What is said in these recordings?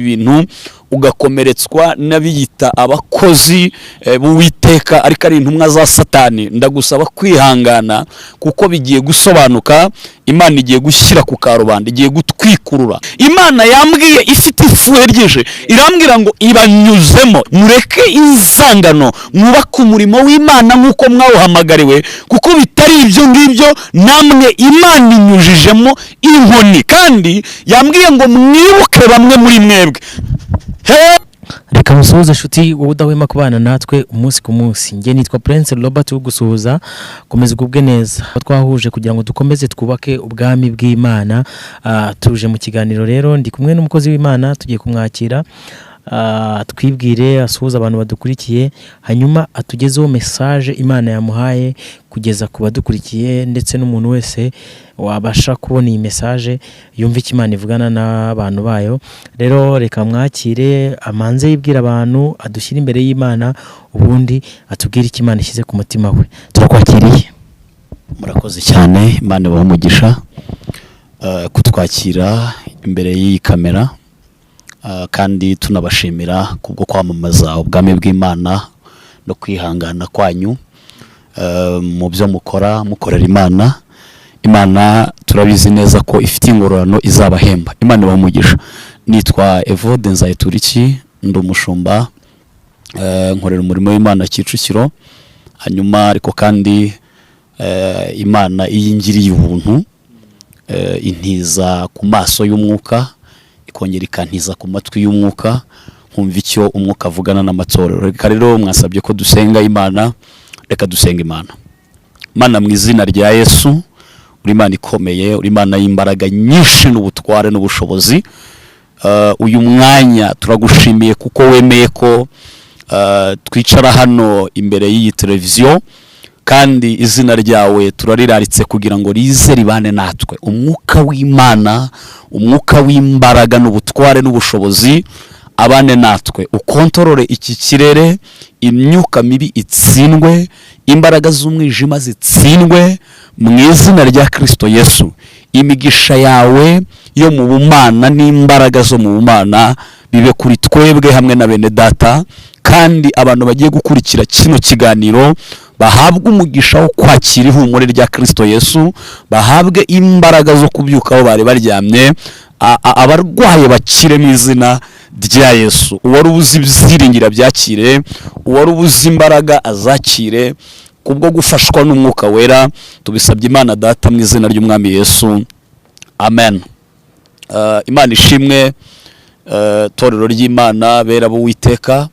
ibintu ugakomeretswa n'abiyita abakozi b'Uwiteka ariko ari intumwa za Satani, ndagusaba kwihangana kuko bigiye gusobanuka. Imana igiye gushyira ku karubanda, igiye gutwikurura. Imana yambwiye ifite ifuhe ryije, irambwira ngo ibanyuzemo, mureke inzangano, mwubake umurimo w'Imana nk'uko mwawuhamagariwe, kuko bitari ibyo ngibyo namwe Imana inyujijemo inkoni. Kandi yambwiye ngo mwibuke bamwe muri mwebwe. Reka musuhuze nshuti wowe udahwema kubana natwe umunsi ku munsi. Nge nitwa Prince Robert ugusuhuza, komeza ugubwe neza. Twahuje kugira ngo dukomeze twubake ubwami bw'Imana. Tuje mu kiganiro rero, ndi kumwe n'umukozi w'Imana, tugiye kumwakira twibwire, asuhuza abantu badukurikiye, hanyuma atugezeho message Imana yamuhaye kugeza ku badukurikiye, ndetse n'umuntu wese wabasha kubona iyi message yumva icyo Imana ivugana n'abantu bayo. Rero reka mwakire, amanze yibwira abantu, adushyira imbere y'Imana, ubundi atubwire icyo Imana ishyize ku mutima we. Turakwakiriye. Murakoze cyane, Imana ibahe umugisha kutwakira imbere y'iyi kamera, kandi tunabashimira kubwo kwamamaza ubwami bw'Imana no kwihangana kwanyu mu byo mukorera Imana. Imana turabizi neza ko ifite ingororano izabahemba. Imana ibahe umugisha. Nitwa Evode Nzayituriki, ndi umushumba, nkorera umurimo w'Imana Kicukiro. Hanyuma ariko kandi Imana iyingiriye ubuntu, intiza ku maso y'umwuka, ikongera ikantiza ku matwi y'umwuka, nkumva icyo umwuka avugana n'amatorero. Reka rero mwasabye ko dusenga Imana, reka dusenga Imana. Mana, mu izina rya Yesu, uri Imana ikomeye, uri Imana y'imbaraga nyinshi n'ubutware n'ubushobozi. Uyu mwanya turagushimiye kuko wemeye ko twicara hano imbere y'iyi televiziyo, kandi izina ryawe turariraritse kugira ngo rize ribane natwe. Umwuka w'Imana, umwuka w'imbaraga n'ubutware n'ubushobozi abane natwe, ukontorore iki kirere, imyuka mibi itsindwe, imbaraga z'umwijima zitsindwe mu izina rya Kristo Yesu. Imigisha yawe yo mu bumana n'imbaraga zo mu bumana bibe kuri twebwe hamwe na bene data, kandi abantu bagiye gukurikira kino kiganiro bahabwe umugisha wo kwakira ihumure rya Kristo Yesu, bahabwe imbaraga zo kubyuka aho bari baryamye, abarwaye bakire mu izina rya Yesu. Uwari ubuze ibyiringira byakire, uwari ubuze imbaraga azakire kubwo gufashwa n'umwuka wera. Tubisabye Imana Data mu izina ry'Umwami Yesu, amen. Imana ishimwe, torero ry'Imana, bera b'Uwiteka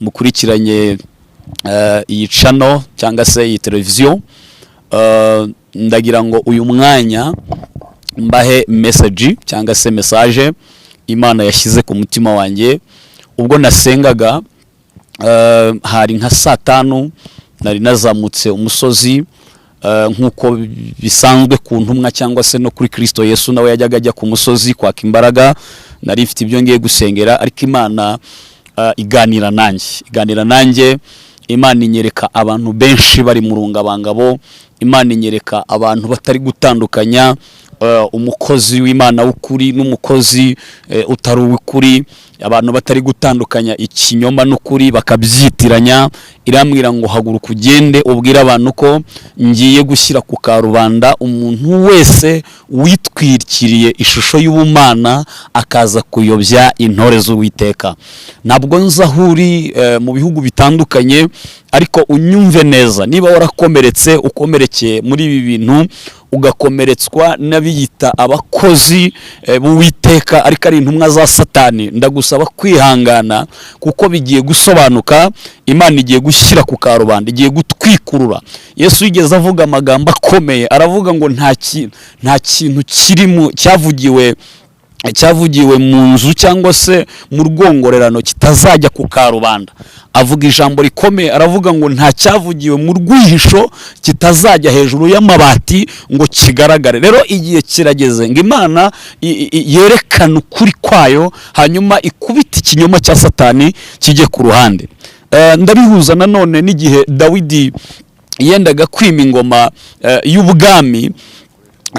mukurikiranye iyi channel cyangwa se iyi televiziyo. Ndagira ngo uyu mwanya mbahe message cyangwa se message Imana yashyize ku mutima wanjye ubwo nasengaga. Hari nka saa 5 nari nazamutse umusozi, nkuko bisanzwe ku ntumwa cyangwa se no kuri Kristo Yesu nawe yajyaga ajya ku musozi kwaka imbaraga. Nari mfite ibyo ngiye gusengera, ariko Imana iganira nanjye. Imana inyereka abantu benshi bari mu rungabangabo. Imana inyereka abantu batari gutandukanya umukozi w'Imana w'ukuri n'umukozi utari uw'ukuri, abantu batari gutandukanya ikinyoma n'ukuri bakabyitiranya. Irambwira ngo haguruka ugende ubwira abantu ko ngiye gushyira ku karubanda umuntu wese witwikiriye ishusho y'ubumana akaza kuyobya intore z'Uwiteka. Ntabwo nzahuri mu bihugu bitandukanye, ariko unyumve neza. Niba warakomeretse, ukomerekeye muri ibi bintu, ugakomeretswa n'abiyita abakozi b'Uwiteka ariko ari intumwa za Satani, ndagusaba kwihangana kuko bigiye gusobanuka. Imana igiye gushyira ku karubanda, igiye gutwikurura. Yesu yigeze avuga amagambo akomeye, aravuga ngo nta kintu kirimo cyavugiwe mu nzu cyangwa se mu rwongorerano kitazajya ku karubanda. Avuga ijambo rikomeye, aravuga ngo nta cyavugiwe mu rwihisho kitazajya hejuru y'amabati ngo kigaragare. Rero igihe kirageze ngo Imana yerekane ukuri kwayo, hanyuma ikubita ikinyoma cya Satani kijye ku ruhande. Ndabihuza nanone n'igihe Dawidi yendaga kwima ingoma y'ubwami.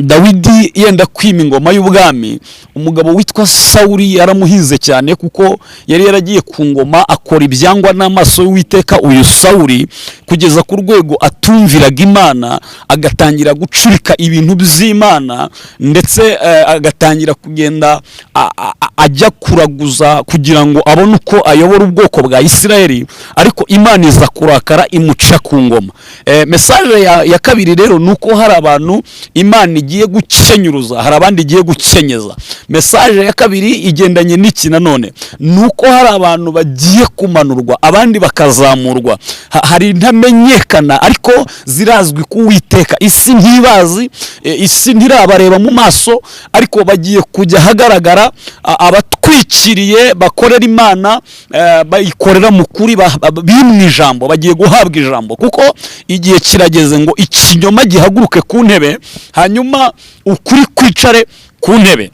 Dawidi yenda kwima ingoma y'ubwami, umugabo witwa Sawuli yaramuhize cyane kuko yari yaragiye ku ngoma akora ibyangwa n'amaso y'Uwiteka. Uyu Sawuli kugeza ku rwego atumviraga Imana, agatangira gucurika ibintu by'Imana, ndetse agatangira kugenda ajya kuraguza kugira ngo abone uko ayobora ubwoko bwa Isirayeli, ariko Imana iza kurakara imuca ku ngoma. Message ya kabiri rero nuko hari abantu Imana igiye gukenyuruza, hari abandi igiye gukenyeza. Message ya kabiri igendanye n'iki nanone, nuko hari abantu bagiye kumanurwa abandi bakazamurwa. Hari ntamenyekana ariko zirazwi ku Uwiteka. Isi ntibazi, isi ntirabareba mu maso, ariko bagiye kujya hagaragara abatwikiriye bakorera Imana, bayikorera mu kuri, bimwe ijambo, bagiye guhabwa ijambo, kuko igihe kirageze ngo ikinyoma gihaguruke ku ntebe, hanyuma ukuri kwicare ku ntebe.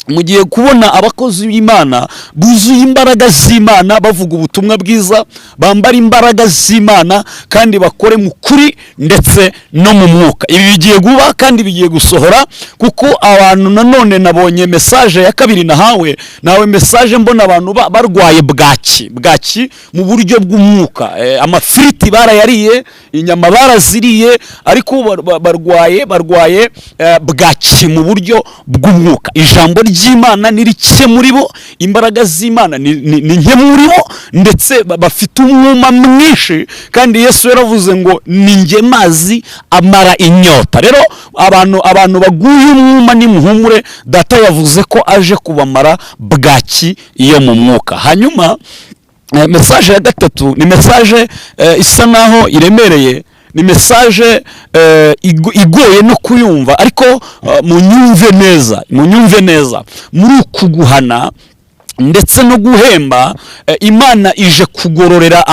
Mugiye kubona abakozi b'Imana buzuye imbaraga z'Imana, bavuga ubutumwa bwiza, bambara imbaraga z'Imana kandi bakore mu kuri ndetse no mu mwuka. Ibi bigiye guba kandi bigiye gusohora, kuko abantu nanone nabonye message ya kabiri nawe message mbona abantu barwaye bwaki mu buryo bw'umwuka. Amafiriti barayariye, inyama baraziriye, ariko barwaye bwaki mu buryo bw'umwuka. Ijambo ry'Imana ni rike muri bo, imbaraga z'Imana ni nke muri bo, ndetse bafite umwuma mwinshi, kandi Yesu yaravuze ngo ni nge mazi amara inyota. Rero abantu baguye umwuma nimuhumure, data yavuze ko aje kubamara bwaki iyo mu mwuka. Hanyuma message ya gatatu ni message isa naho iremereye, ni message igoye no kuyumva, ariko munyumve neza muri ukuguhana ndetse no guhemba. Imana ije kugororera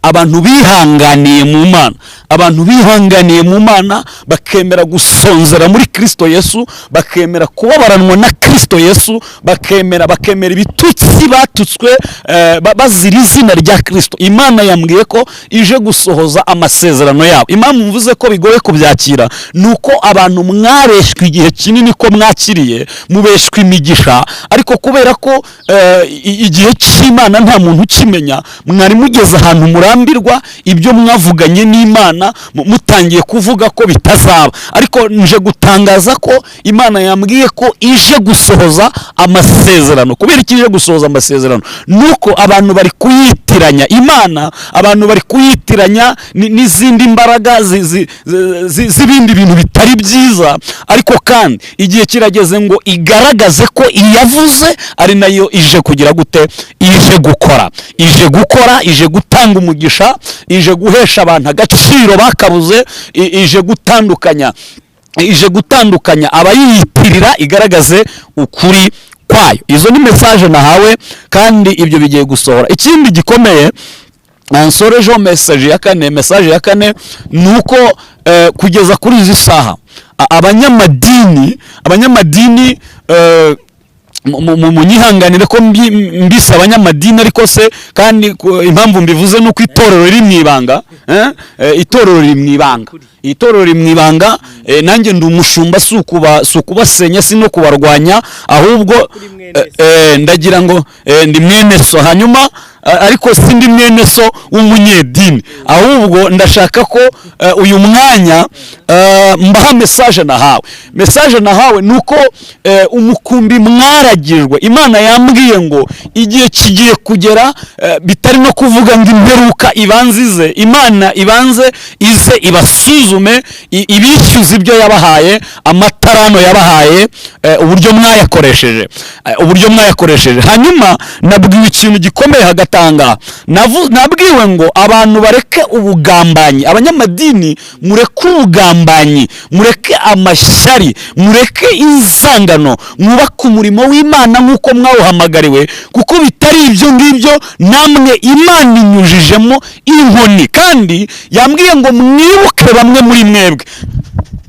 abantu bihanganiye mu Mana, abantu bihanganiye mu Mana bakemera gusonzera muri Kristo Yesu, bakemera kubabaranwa na Kristo Yesu, bakemera ibitutsi batutswe bazira izina rya Kristo. Imana yambwiye ko ije gusohoza amasezerano yabo. Impamvu mvuze ko bigoye kubyakira nuko abantu mwareshwe igihe kinini ko mwakiriye, mubeshwe imigisha, ariko kubera ko igihe cy'Imana nta muntu ukimenya, mwari mugeze ahantu murambirwa ibyo mwavuganye n'Imana, mutangiye kuvuga ko bitazaba. Ariko nje gutangaza ko Imana yambwiye ko ije gusohoza amasezerano. Kubera iki ije gusohoza amasezerano? Nuko abantu bari kuyitiranya Imana, abantu bari kuyitiranya n'izindi mbaraga z'ibindi bintu bitari byiza, ariko kandi igihe kirageze ngo igaragaze ko iyavuze ari nayo ije kugira gute, ije gukora, ije gutanga umugisha, ije guhesha abantu agaciro bakabuze, ije gutandukanya abayiyitirira, igaragaze ukuri kwayo. Izo ni message nahawe kandi ibyo bigiye gusohora. Ikindi gikomeye nsorejeho message ya kane nuko kugeza kuri izi saha abanyamadini munyihanganire ko mbise abanyamadini, ariko se kandi impamvu mbivuze nuko itorero riri mu ibanga, nanjye ndi umushumba, si ukubasenya, si no kubarwanya, ahubwo ndagira ngo ndi mwene so. Hanyuma ariko sindi mwene so w'umunyedini, ahubwo ndashaka ko uyu mwanya mbaha message nahawe nuko umukumbi mwaragijwe. Imana yambwiye ngo igihe kigiye kugera, bitari no kuvuga ngo imperuka ibanzize, Imana ibanze ize ibasuzume, ibishyuza ibyo yabahaye, amatarano yabahaye, uburyo mwayakoresheje. Hanyuma nabwiwe ikintu gikomeye hagatanga, nabwiwe ngo abantu bareke ubugambanyi, abanyamadini mureke ubugambanyi, mureke amashyari, mureke inzangano, mwubake umurimo w'Imana nk'uko mwawuhamagariwe, kuko bitari ibyo ngibyo namwe Imana inyujijemo inkoni. Kandi yambwiye ngo mwibuke bamwe muri mwebwe,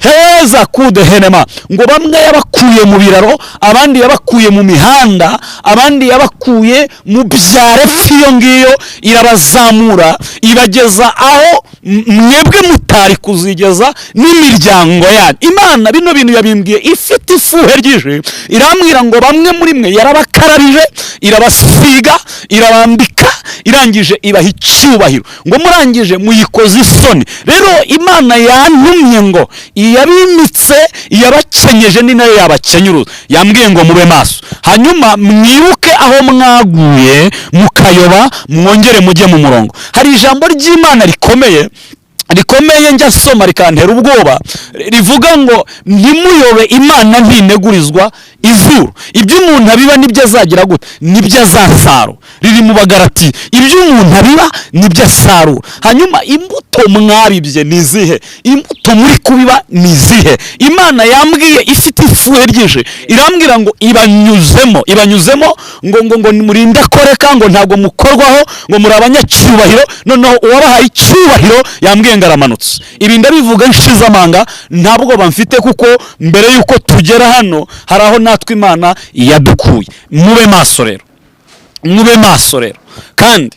heza kudehenema, ngo bamwe yabakuye mu biraro, abandi yabakuye mu mihanda, abandi yabakuye mu byaro iyo ngiyo, irabazamura ibageza aho mwebwe mutari kuzigeza n'imiryango yanyu. Imana bino bintu yabimbwiye ifite ifuhe ryije, irambwira ngo bamwe muri mwe yarabakarabije, irabasiga, irabambika, irangije ibaha icyubahiro, ngo murangije muyikoze isoni. Rero Imana yantumye ngo iyabimitse, iyabakenyeje ni nayo yabakenyuruza. Yambwiye ngo mube maso, hanyuma mwibuke aho mwaguye mukayoba, mwongere mujye mu murongo. Hari ijambo ry'Imana rikomeye njya soma rikantera ubwoba, rivuga ngo ntimuyobe, Imana ntinegurizwa izuru. Ibyo umuntu abiba nibyo azagira gute, nibyo azasarura. Riri mu Bagalati, ibyo umuntu abiba nibyo asarura. Hanyuma imbuto mwabibye ni izihe? Imbuto muri kubiba ni izihe? Imana yambwiye ifite ifuhe ryije, irambwira ngo ibanyuzemo ngo murinde koreka, ngo ntabwo mukorwaho, ngo muri abanyacyubahiro. Noneho uwabahaye icyubahiro yambwiye ngo aramanutse. Ibi ndabivuga nshize amanga, ntabwo bamfite, kuko mbere yuko tugera hano hari aho natwe Imana yadukuye. Mube maso rero, mube maso rero. Kandi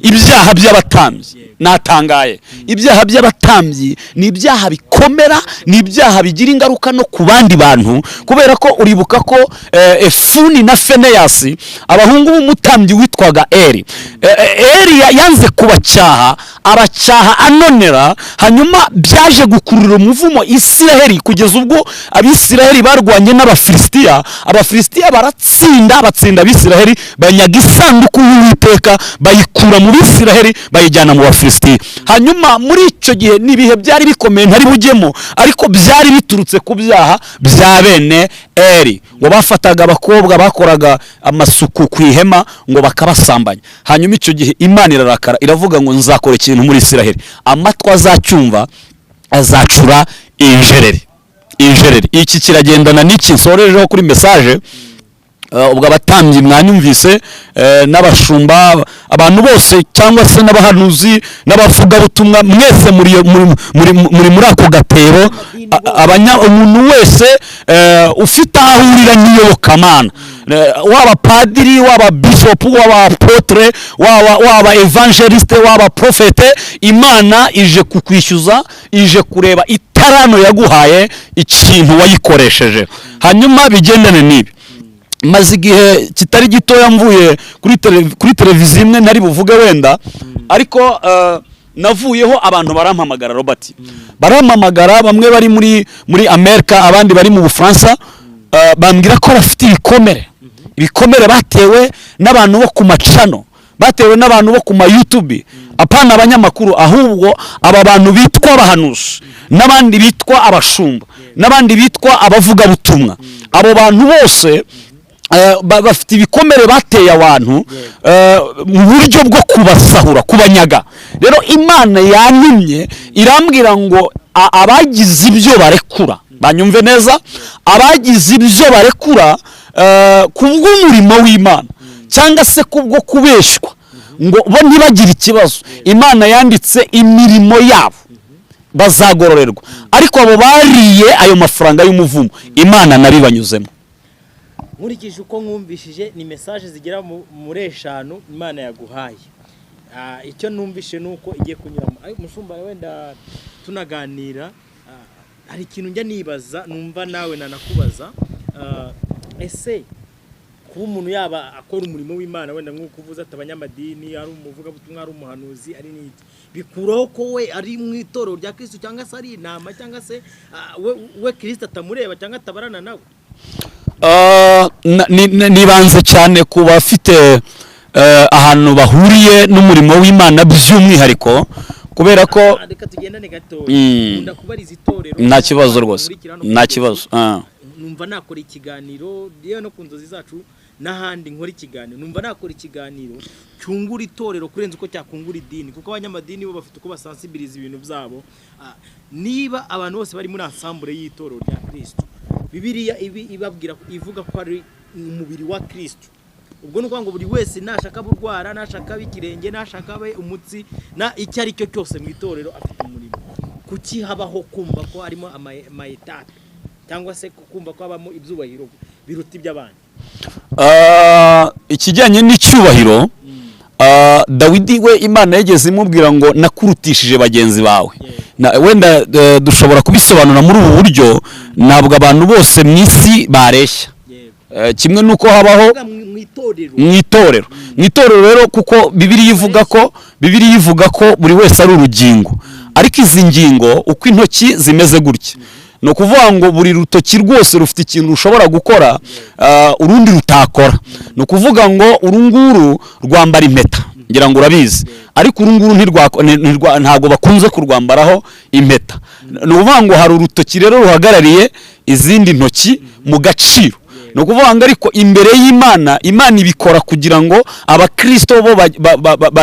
ibyaha by'abatambyi, natangaye. Ibyaha by'abatambyi ni ibyaha bikomera, ni ibyaha bigira ingaruka no ku bandi bantu, kubera ko uribuka ko Efuni na Feneyasi, abahungu b'umutambyi witwaga Eli yanze kubacyaha, abacyaha anonera, hanyuma byaje gukurura umuvumo Isiraheli, kugeza ubwo Abisiraheli barwanye n'Abafilisitiya. Abafilisitiya batsinda Abisiraheli, banyaga isanduku y'Uwiteka, bayikura mu Bisiraheli bayijyana mu Bafilisitiya. Hanyuma muri icyo gihe n'ibihe byari bikomeye ntari bujyemo, ariko byari biturutse ku byaha bya bene Eli, ngo bafataga abakobwa bakoraga amasuku ku ihema ngo bakabasambanya. Hanyuma icyo gihe Imana irarakara, iravuga ngo nzakora ikintu muri Isiraheli, amatwi azacyumva azacura injereri. Iki kiragendana n'iki nsorejeho kuri message. Ubwo abatambyi mwanyumvise, n'abashumba, abantu bose cyangwa se n'abahanuzi n'abavugabutumwa, mwese muri ako gatero. Umuntu wese ufite aho ahurira n'iyobokamana, waba padiri, waba bishop, waba apotre, waba evangeliste, waba profete, Imana ije kukwishyuza, ije kureba itarano yaguhaye ikintu wayikoresheje. Hanyuma bigendane n'ibi. Maze igihe kitari gitoya mvuye kuri televiziyo imwe, ntari buvuge wenda, ariko navuyeho abantu barampamagara, Robert, barampamagara, bamwe bari muri Amerika, abandi bari mu Bufaransa, bambwira ko bafite ibikomere batewe n'abantu bo ku macano, batewe n'abantu bo ku ma YouTube, apana abanyamakuru, ahubwo aba bantu bitwa abahanuzi, n'abandi bitwa abashumba, n'abandi bitwa abavugabutumwa. Abo bantu bose bafite ibikomere bateye abantu mu buryo bwo kubasahura, kubanyaga. Rero Imana yantumye irambwira ngo abagize ibyo barekura, banyumve neza, abagize ibyo barekura kubw'umurimo w'Imana, cyangwa se kubwo kubeshywa, ngo bo ntibagire ikibazo, Imana yanditse imirimo yabo bazagororerwa. Ariko abo bariye ayo mafaranga y'umuvumo, Imana nabibanyuzemo. Nkurikije uko mwumvishije, ni message zigera muri 5 Imana yaguhaye. Icyo numvishe nuko igiye kunyuramo. Mushumba, wenda tunaganira, hari ikintu njya nibaza, numva nawe nanakubaza, ese kuba umuntu yaba akora umurimo w'Imana, wenda nk'uko uvuze ati abanyamadini, ari umuvuga butumwa, ari umuhanuzi, ari n'iki, bikuraho ko we ari mu itorero rya Kristo, cyangwa se ari inama, cyangwa se we Kristo atamureba cyangwa atabarana nawe? Nibanze cyane ku bafite ahantu bahuriye n'umurimo w'Imana by'umwihariko, kubera ko reka tugendane gato, ndakubariza itorero. Nta kibazo rwose, nta kibazo. Numva nakora ikiganiro yewe no ku nzozi zacu n'ahandi nkora ikiganiro, numva nakora ikiganiro cyungura itorero kurenza uko cyakungura idini, kuko abanyamadini bo bafite uko basensibiliza ibintu byabo. Niba abantu bose bari muri ensemble y'itorero rya Kristo, Bibiliya ibabwira, ivuga ko ari umubiri wa Kristo, ubwo nuko ngo buri wese nashaka burwara nashaka bikirenge nashaka abe umutsi na icyo ari cyo cyose mu itorero afite umurimo. Kuki habaho kumva ko harimo amayetape cyangwa se kumva ko habamo ibyubahiro biruta iby'abandi? Ikijyanye n'icyubahiro, Dawidi we Imana yageze imubwira ngo nakurutishije bagenzi bawe. Wenda dushobora kubisobanura muri ubu buryo, ntabwo abantu bose mu isi bareshya. Kimwe nuko habaho mu itorero rero, kuko Bibiliya ivuga ko buri wese ari urugingo, ariko izi ngingo uko intoki zimeze gutya, no kuvuga ngo buri rutoki rwose rufite ikintu rushobora gukora urundi rutakora. No kuvuga ngo urunguru rwambara impeta, ngira ngo urabizi, ariko urunguru ntago bakunze kurwambaraho impeta. No kuvuga ngo hari urutoki rero ruhagarariye izindi ntoki mu gaciro. No kuvuga ngo ariko imbere y'Imana, Imana ibikora kugira ngo abakristo bo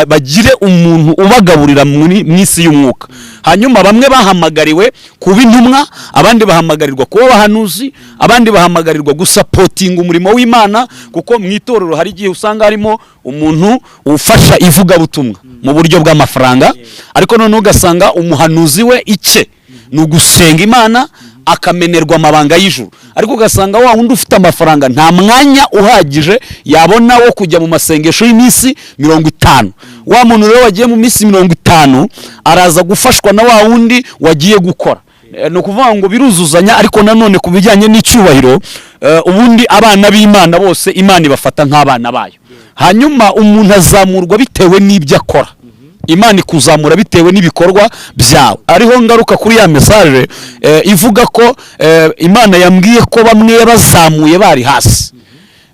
bagire umuntu ubagaburira mu isi y'umwuka. Hanyuma bamwe bahamagariwe kuba intumwa, abandi bahamagarirwa kuba abahanuzi, abandi bahamagarirwa gusapotinga umurimo w'Imana, kuko mu itorero hari igihe usanga harimo umuntu ufasha ivugabutumwa mu buryo bw'amafaranga, ariko none ugasanga umuhanuzi we icye ni ugusenga Imana akamenerwa amabanga y'ijuru, ariko ugasanga wa wundi ufite amafaranga nta mwanya uhagije yabona wo kujya mu masengesho y'iminsi 50. Wa muntu rero wagiye mu minsi 50 araza gufashwa na wa wundi wagiye gukora. No kuvuga ngo biruzuzanya, ariko nanone ku bijyanye n'icyubahiro, ubundi abana b'Imana bose Imana ibafata nk'abana bayo. Hanyuma umuntu azamurwa bitewe n'ibyo akora, Imana ikuzamura bitewe n'ibikorwa byawe. Ariho ngaruka kuri ya message ivuga ko Imana yambwiye ko bamwe bazamuye bari hasi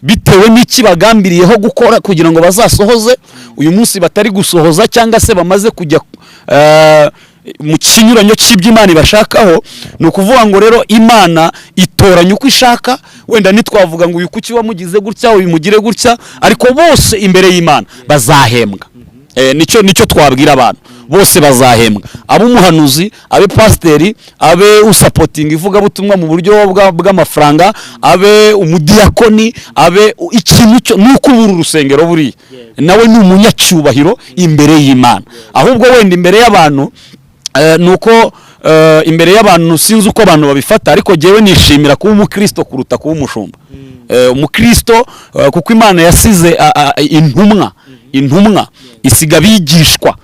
bitewe n'iki bagambiriyeho gukora kugira ngo bazasohoze uyu munsi batari gusohoza, cyangwa se bamaze kujya mu kinyuranyo cy'iby'Imana ibashakaho. Ni ukuvuga ngo rero Imana itoranya uko ishaka, wenda nitwavuga ngo uyu kuki wamugize gutya uyu mugire gutya, ariko bose imbere y'Imana bazahembwa. Nicyo twabwira abantu bose bazahembwa, abe umuhanuzi, abe pasiteri, abe usapotinga ivugabutumwa mu buryo bw'amafaranga, abe umudiyakoni, abe ikintu cyo nuko ubura urusengero buriya nawe ni umunyacyubahiro imbere y'Imana. Ahubwo wenda imbere y'abantu nuko imbere y'abantu sinzi uko abantu babifata, ariko jewe nishimira kuba umukristo kuruta kuba umushumba. Umukristo kuko Imana yasize intumwa isiga abigishwa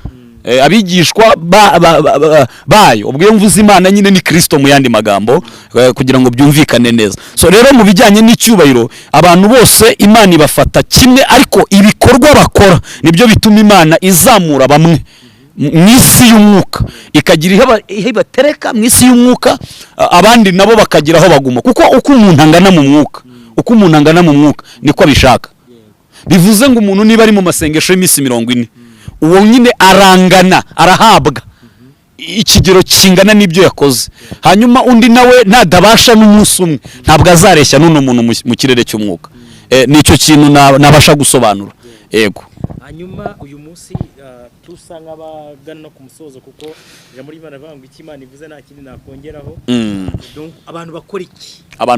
bayo. Ubwo mvuze Imana nyine ni Kristo mu yandi magambo, kugira ngo byumvikane neza. So rero mu bijyanye n'icyubahiro, abantu bose Imana ibafata kimwe, ariko ibikorwa bakora nibyo bituma Imana izamura bamwe mu isi y'umwuka, ikagira ihe ibatereka mu isi y'umwuka, abandi nabo bakagira aho baguma, kuko uko umuntu angana mu mwuka niko abishaka. Bivuze ngo umuntu niba ari mu masengesho y'iminsi 40, uwo nyine arahabwa ikigero kingana n'ibyo yakoze. Hanyuma undi nawe nadabasha n'umunsi umwe ntabwo azareshya n'uno muntu mu kirere cy'umwuka. Nicyo kintu nabasha gusobanura. Yego. Hanyuma uyu munsi tusa nk'abagana no ku musozo, kuko ijambo ry'Imana rivuga ngo icyo Imana ivuze nta kindi nakongeraho. Donc abantu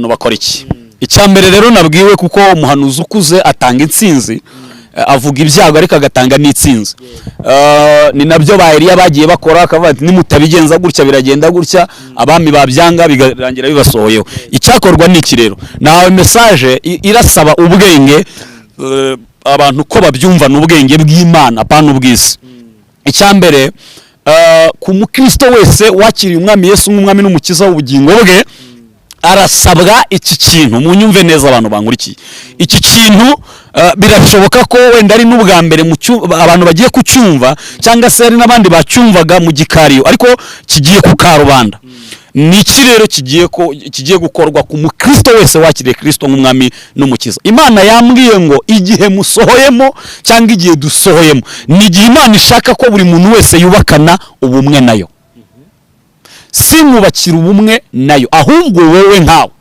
bakora iki? Icyambere rero nabwiwe, kuko umuhanuzi ukuze atanga intsinzi, avuga ibyago ariko agatanga n'itsinzi. Ni nabyo ba Eliya bagiye bakora, akavuga ati nimutabigenza gutya biragenda gutya, abami babyanga bigarangira bibasohoyeho. Icyakorwa n'iki rero? Nawe message irasaba ubwenge, abantu ko babyumva n'ubwenge bw'Imana apana ubwisi. Icyambere ku mukristo wese wakiriye umwami Yesu nk'umwami n'umukiza w'ubugingo bwe, arasabwa iki kintu. Munyumve neza abantu bankurikiye, iki kintu birashoboka ko wenda ari n'ubwa mbere abantu bagiye kucyumva, cyangwa se hari n'abandi bacyumvaga mu gikariyo, ariko kigiye ku karubanda. Niki rero kigiye gukorwa ku mukristo wese wakiriye Kristo nk'umwami n'umukiza. Imana yambwiye ngo igihe musohoyemo cyangwa igihe dusohoyemo, ni igihe Imana ishaka ko buri muntu wese yubakana ubumwe nayo. Si mubakira ubumwe nayo, ahubwo wowe nkawe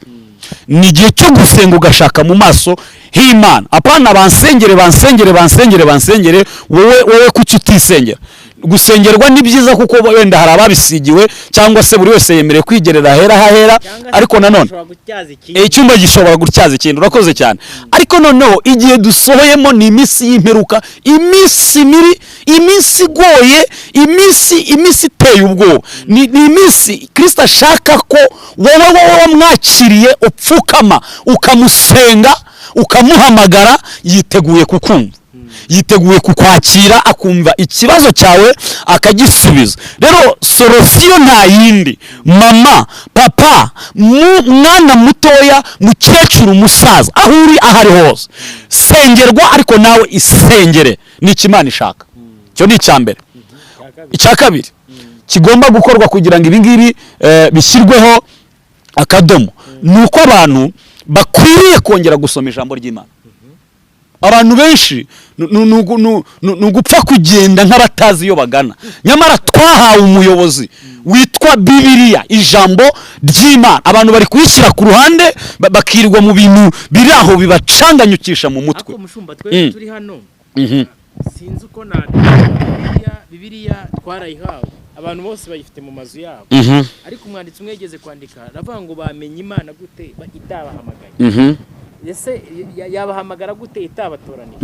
ni igihe cyo gusenga ugashaka mu maso h'Imana. Apana bansengere wowe kuki utisengera. gusengerwa ni byiza kuko wenda hari ababisigiwe cyangwa se buri wese yemerewe kwigerera ahera hahera, ariko nanone icyumba gishobora gutyaza ikindi. Urakoze cyane. Ariko noneho igihe dusohoyemo ni iminsi y'imperuka, iminsi miri, iminsi igoye, iminsi iteye ubwoba. Ni iminsi Kristo ashaka ko wowe wamwakiriye upfukama ukamusenga ukamuhamagara, yiteguye kukumva, yiteguye kukwakira, akumva ikibazo cyawe akagisubiza. Rero solution nta yindi, mama, papa, mwana mutoya, mukecuru, musaza, aho uri ahari hose, sengerwa, ariko nawe isengere ni Imana ishaka. Cyo ni icyambere. Icya kabiri kigomba gukorwa kugira ngo ibi ngibi bishyirweho akadomo, nuko abantu bakwiriye kongera gusoma ijambo ry'Imana. Abantu benshi nugupfa kugenda nk'abatazi iyo bagana, nyamara twahawe umuyobozi witwa Bibiliya, ijambo ry'Imana. Abantu bari kuyishyira ku ruhande, bakirirwa mu bintu biri aho bibacanganyukisha mu mutwe. Ako mushumba twe turi hano, sinzi uko na Bibiliya twarayihawe, abantu bose bayifite mu mazu yabo, ariko umwanditsi umwe yigeze kwandika aravuga ngo bamenye Imana gute itabahamagaye. Ese yabahamagara gute itabatoranya?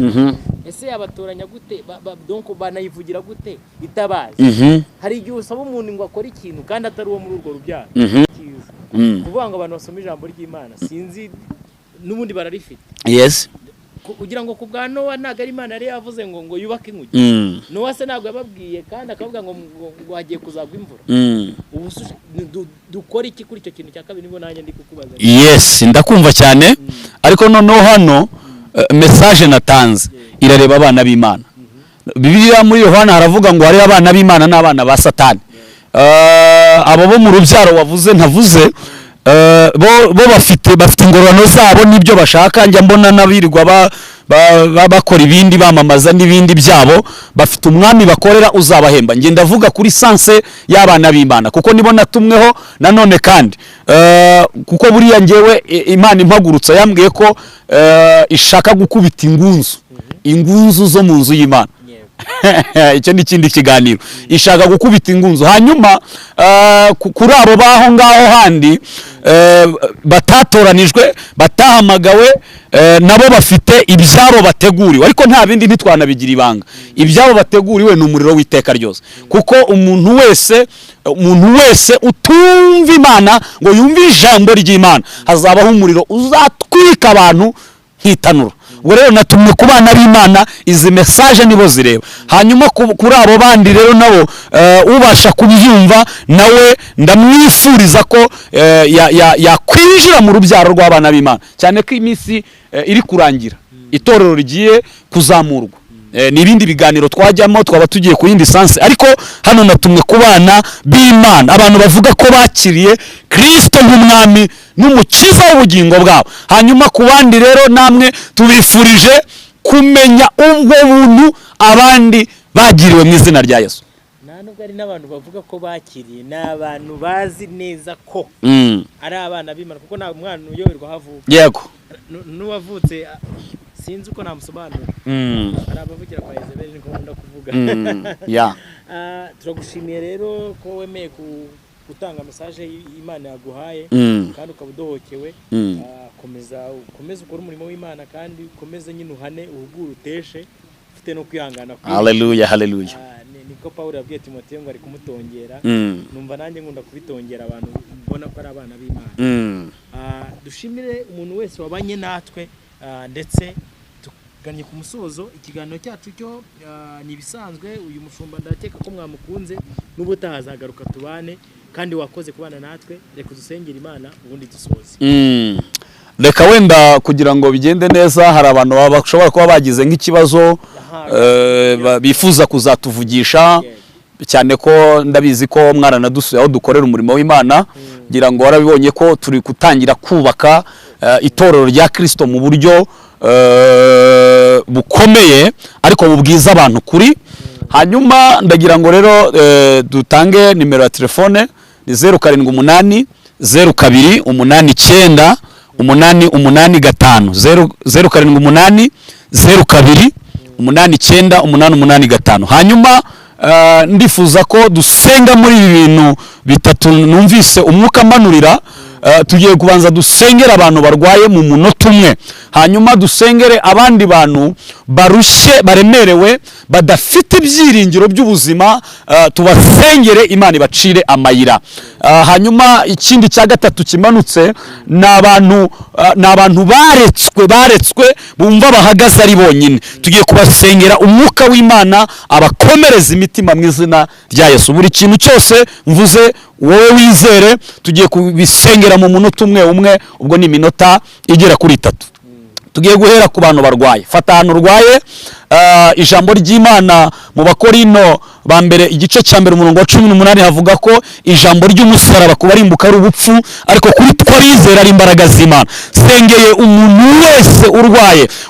Ese yabatoranya gute? Donc banayivugira gute itabazi? Hari igihe usaba umuntu ngo akore ikintu kandi atari uwo muri urwo rubyaro. Kuvuga ngo abantu basoma ijambo ry'Imana, sinzi n'ubundi bararifite. Yes. Kugira ngo kubwa Nowa ntago ari Imana yari yavuze ngo yubake inkuge. Nowa se ntago yababwiye kandi akavuga ngo hagiye kuzagwa imvura. Ubu dukora iki kuri icyo kintu cya kabiri? Nibo nanjye ndi kukubaza. Yes, ndakumva cyane. Ariko noneho hano message natanze irareba abana b'Imana. Bibiliya muri Yohana haravuga ngo hari abana b'Imana n'abana ba Satani. Abo bo mu rubyaro wavuze ntavuze, bo bafite ingororano zabo n'ibyo bashaka. Njya mbona nabirirwa bakora ibindi, bamamaza n'ibindi byabo, bafite umwami bakorera uzabahemba. Nge ndavuga kuri sanse y'abana b'Imana kuko nibo natumweho nanone, kandi kuko buriya ngewe Imana impagurutsa yambwiye ko ishaka gukubita ingunzu zo mu nzu y'Imana. Icyo ni ikindi kiganiro. Ishaka gukubita ingunzu, hanyuma kuri abo baho ngaho handi batatoranijwe, batahamagawe, nabo bafite ibyabo bateguriwe, ariko nta bindi ntitwanabigira ibanga. Ibyabo bateguriwe ni umuriro w'iteka ryose, kuko umuntu wese utumva Imana ngo yumve ijambo ry'Imana, hazabaho umuriro uzatwika abantu nk'itanura. Ubwo rero natumwe ku bana b'Imana, izi message nibo zireba. Hanyuma kuri abo bandi rero nabo ubasha kubyumva, nawe ndamwifuriza ko yakwinjira mu rubyaro rw'abana b'Imana, cyane ko iminsi iri kurangira, itorero rigiye kuzamurwa. N'ibindi biganiro twajyamo twaba tugiye ku yindi sanse, ariko hano natumwe ku bana b'Imana, abantu bavuga ko bakiriye Kristo nk'umwami n'umukiza w'ubugingo bwabo. Hanyuma ku bandi rero namwe tubifurije kumenya ubwo buntu abandi bagiriwe mu izina rya Yesu. Nubwo ari n'abantu bavuga ko bakiriye, n'abantu bazi neza ko ari abana b'Imana, kuko nta mwana uyoberwa havuka. Yego. N'uwavutse sinzi uko namusobanura. Ari abavugira kwa Yezebeli niko nkunda kuvuga. Turagushimiye rero ko wemeye gutanga message y'Imana yaguhaye, kandi ukaba udohokewe. Komeza ukora umurimo w'Imana, kandi ukomeze nyine uhane, uhugure, uteshe, ufite no kwihangana. Haleluya, haleluya. Niko Pawulo yabwiye Timoteyo ngo ari kumutongera. Numva nanjye nkunda kubitongera abantu mbona ko ari abana b'Imana. Dushimire umuntu wese wabanye natwe, ndetse tuganye ku musozo. Ikiganiro cyacu cyo ni ibisanzwe. Uyu mushumba ndakeka ko mwamukunze, n'ubutaha azagaruka tubane, kandi wakoze kubana natwe. Reka dusengera Imana ubundi dusoze. Reka wenda kugira ngo bigende neza, hari abantu bashobora kuba bagize nk'ikibazo, bifuza kuzatuvugisha, cyane ko ndabizi ko mwaranadusuye aho dukorera umurimo w'Imana, ngira ngo warabibonye ko turi gutangira kubaka itorero rya Kristo mu buryo bukomeye, ariko bubwiza abantu kuri. Hanyuma ndagira ngo rero dutange nimero ya telefone, ni 078 02 89 885 078 02 89 885. Hanyuma ndifuza ko dusenga muri ibi bintu bitatu numvise umwuka amanurira. Tugiye kubanza dusengera abantu barwaye mu munota umwe, hanyuma dusengere abandi bantu barushye baremerewe badafite ibyiringiro by'ubuzima, tubasengere Imana ibacire amayira. Hanyuma ikindi cya gatatu kimanutse ni abantu baretswe bumva bahagaze ari bonyine. Tugiye kubasengera umwuka w'Imana abakomereza imitima mu izina rya Yesu. Buri kintu cyose mvuze wowe wizere, tugiye kubisengera mu munota umwe, ubwo ni iminota igera kuri 3. Tugiye guhera ku bantu barwaye. Fata ahantu urwaye. Ijambo ry'Imana mu Bakorino ba mbere igice cya mbere umurongo wa 18 havuga ko ijambo ry'umusaraba kuba rimbuka ari ubupfu, ariko kuri twizera ari imbaraga z'Imana. Sengeye umuntu wese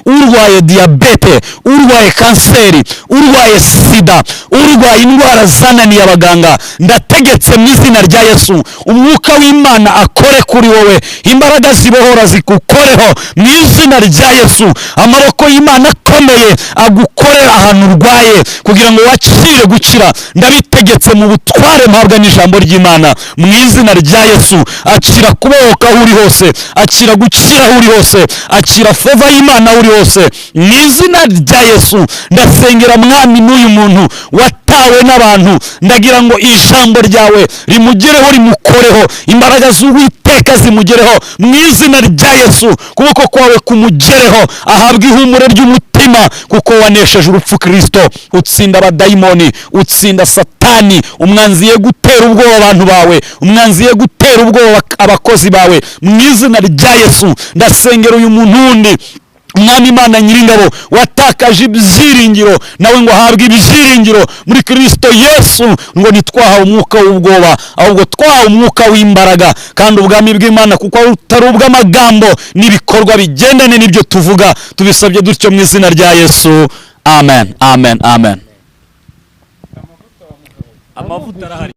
urwaye diabete, urwaye kanseri, urwaye sida, urwaye indwara zananiye abaganga, ndategetse mu izina rya Yesu umwuka w'Imana akore kuri wowe, imbaraga zibohora zikukoreho mu izina rya Yesu. Amaboko y'Imana akomeye agukorera ahantu urwaye kugira ngo wakire gukira. Ndabitegetse mu butware mpabwa n'ijambo ry'Imana mu izina rya Yesu. Akira kubohoka aho uri hose, akira gukira aho uri hose, akira feva y'Imana aho uri hose mu izina rya Yesu. Ndasengera mwami n'uyu muntu watawe n'abantu, ndagira ngo ijambo ryawe rimugereho, rimukoreho, imbaraga z'Uwiteka zimugereho mu izina rya Yesu. Kuboko kwawe kumugereho, ahabwa ihumure ry'umutima kuko wanesheje urupfu Kristo, utsinda abadayimoni, utsinda Satani. Umwanzi ye gutera ubwoba abantu bawe, umwanzi ye gutera ubwoba abakozi bawe mu izina rya Yesu. Ndasengera uyu muntu wundi Mwami Imana Nyiringabo watakaje ibyiringiro, nawe ngo ahabwe ibyiringiro muri Kristo Yesu. Ngo nitwahawe umwuka w'ubwoba, ahubwo twahawe umwuka w'imbaraga, kandi ubwami bw'Imana kuko utari ubw'amagambo n'ibikorwa bigendane n'ibyo tuvuga. Tubisabye dutyo mu izina rya Yesu, amen, amen, amen. Amavuta arahari.